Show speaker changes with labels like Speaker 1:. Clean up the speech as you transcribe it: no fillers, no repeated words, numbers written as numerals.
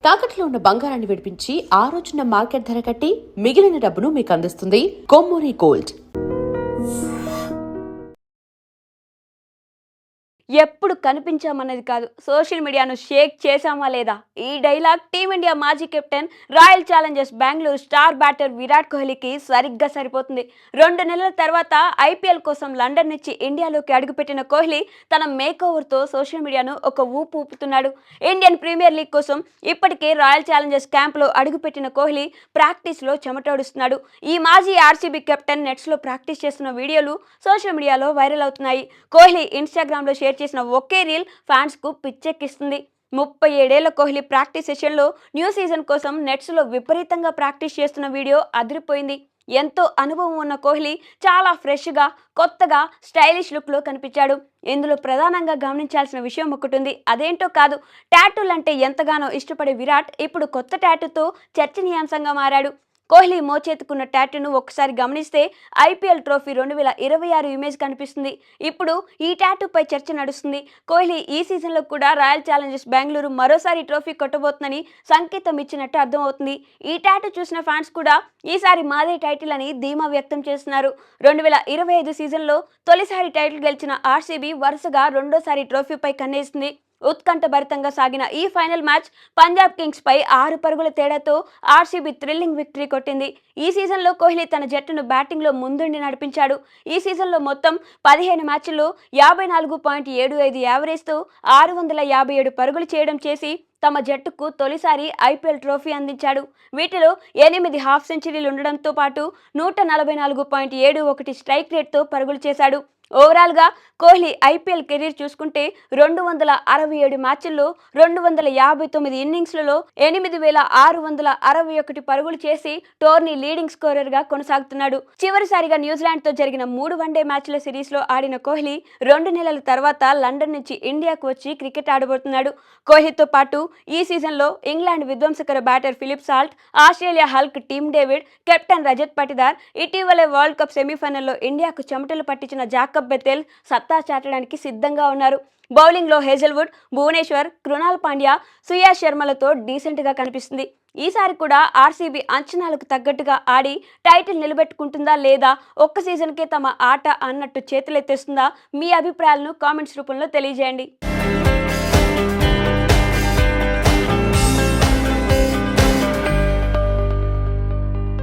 Speaker 1: తాకట్లో ఉన్న బంగారాన్ని విడిపించి ఆ రోజున మార్కెట్ ధర కట్టి మిగిలిన డబ్బును మీకు అందిస్తుంది కొమ్మూరి గోల్డ్.
Speaker 2: ఎప్పుడు కనిపించామన్నది కాదు, సోషల్ మీడియాను షేక్ చేశామా లేదా? ఈ డైలాగ్ టీమిండియా మాజీ captain, Royal Challengers Bengaluru star batter Virat కోహ్లీకి సరిగ్గా సరిపోతుంది. 2 నెలల తర్వాత ఐపీఎల్ కోసం లండన్ నుంచి ఇండియాలోకి అడుగుపెట్టిన కోహ్లీ తన మేకోవర్తో సోషల్ మీడియాను ఒక ఊపు ఊపుతున్నాడు. ఇండియన్ ప్రీమియర్ లీగ్ కోసం ఇప్పటికే రాయల్ ఛాలెంజర్స్ క్యాంప్లో అడుగుపెట్టిన కోహ్లీ ప్రాక్టీస్లో చెమటోడుస్తున్నాడు. ఈ మాజీ ఆర్సీబీ కెప్టెన్ నెట్స్లో ప్రాక్టీస్ చేస్తున్న వీడియోలు సోషల్ మీడియాలో వైరల్ అవుతున్నాయి. కోహ్లీ ఇన్స్టాగ్రామ్లో షేర్ చేసిన ఒకే రీల్ ఫ్యాన్స్ కు పిచ్చెక్కిస్తుంది. 37 ఏళ్ల కోహ్లీ ప్రాక్టీస్ సెషన్లో న్యూ సీజన్ కోసం నెట్స్లో విపరీతంగా ప్రాక్టీస్ చేస్తున్న వీడియో అదిరిపోయింది. ఎంతో అనుభవం ఉన్న కోహ్లీ చాలా ఫ్రెష్గా, కొత్తగా, స్టైలిష్ లుక్లో కనిపించాడు. ఇందులో ప్రధానంగా గమనించాల్సిన విషయం ఒకటి ఉంది. అదేంటో కాదు, టాటూలంటే ఎంతగానో ఇష్టపడే విరాట్ ఇప్పుడు కొత్త టాటూతో చర్చనీయాంశంగా మారాడు. కోహ్లీ మోచేతుకున్న టాటూను ఒక్కసారి గమనిస్తే ఐపీఎల్ ట్రోఫీ 2026 ఇమేజ్ కనిపిస్తుంది. ఇప్పుడు ఈ టాటూపై చర్చ నడుస్తుంది. కోహ్లీ ఈ సీజన్లో కూడా రాయల్ ఛాలెంజర్స్ బెంగళూరు మరోసారి ట్రోఫీ కొట్టబోతుందని సంకేతం ఇచ్చినట్టు అర్థమవుతుంది. ఈ టాటూ చూసిన ఫ్యాన్స్ కూడా ఈసారి మాదే టైటిల్ అని ధీమా వ్యక్తం చేస్తున్నారు. 2025 సీజన్లో తొలిసారి టైటిల్ గెలిచిన ఆర్సీబీ వరుసగా రెండోసారి ట్రోఫీపై కన్నేసింది. ఉత్కంఠభరితంగా సాగిన ఈ ఫైనల్ మ్యాచ్ పంజాబ్ కింగ్స్ పై 6 పరుగుల తేడాతో ఆర్సీబీ థ్రిల్లింగ్ విక్టరీ కొట్టింది. ఈ సీజన్లో కోహ్లీ తన జట్టును బ్యాటింగ్లో ముందుండి నడిపించాడు. ఈ సీజన్లో మొత్తం 15 మ్యాచ్ల్లో 54.75 యావరేజ్తో 657 పరుగులు చేయడం చేసి తమ జట్టుకు తొలిసారి ఐపీఎల్ ట్రోఫీ అందించాడు. వీటిలో 8 హాఫ్ సెంచరీలు ఉండడంతో పాటు 144.71 స్ట్రైక్ రేట్తో పరుగులు చేశాడు. ఓవరాల్గా కోహ్లీ ఐపీఎల్ కెరీర్ చూసుకుంటే 267 మ్యాచ్ల్లో 259 ఇన్నింగ్స్లలో 8661 పరుగులు చేసి టోర్నీ లీడింగ్ స్కోరర్గా కొనసాగుతున్నాడు. చివరిసారిగా న్యూజిలాండ్తో జరిగిన 3 వన్డే మ్యాచ్ల సిరీస్లో ఆడిన కోహ్లీ 2 నెలల తర్వాత లండన్ నుంచి ఇండియాకు వచ్చి క్రికెట్ ఆడబోతున్నాడు. కోహ్లీతో పాటు ఈ సీజన్లో ఇంగ్లాండ్ విధ్వంసకర batter Philip Salt, Australia Hulk Tim David, captain Rajat Patidar, ఇటీవలే వరల్డ్ కప్ సెమీఫైనల్లో ఇండియాకు చెమటలు పట్టించిన జాకబ్ బెతెల్ సత్తా చాటడానికి సిద్ధంగా ఉన్నారు. బౌలింగ్లో హేజల్వుడ్, భువనేశ్వర్, కృణాల్ పాండ్యా, సుయాష్ శర్మలతో డీసెంట్గా కనిపిస్తుంది. ఈసారి కూడా ఆర్సీబీ అంచనాలకు తగ్గట్టుగా ఆడి టైటిల్ నిలబెట్టుకుంటుందా లేదా, ఒక్క సీజన్కే తమ ఆట అన్నట్టు చేతులెత్తేస్తుందా? మీ అభిప్రాయాలను కామెంట్స్ రూపంలో తెలియజేయండి.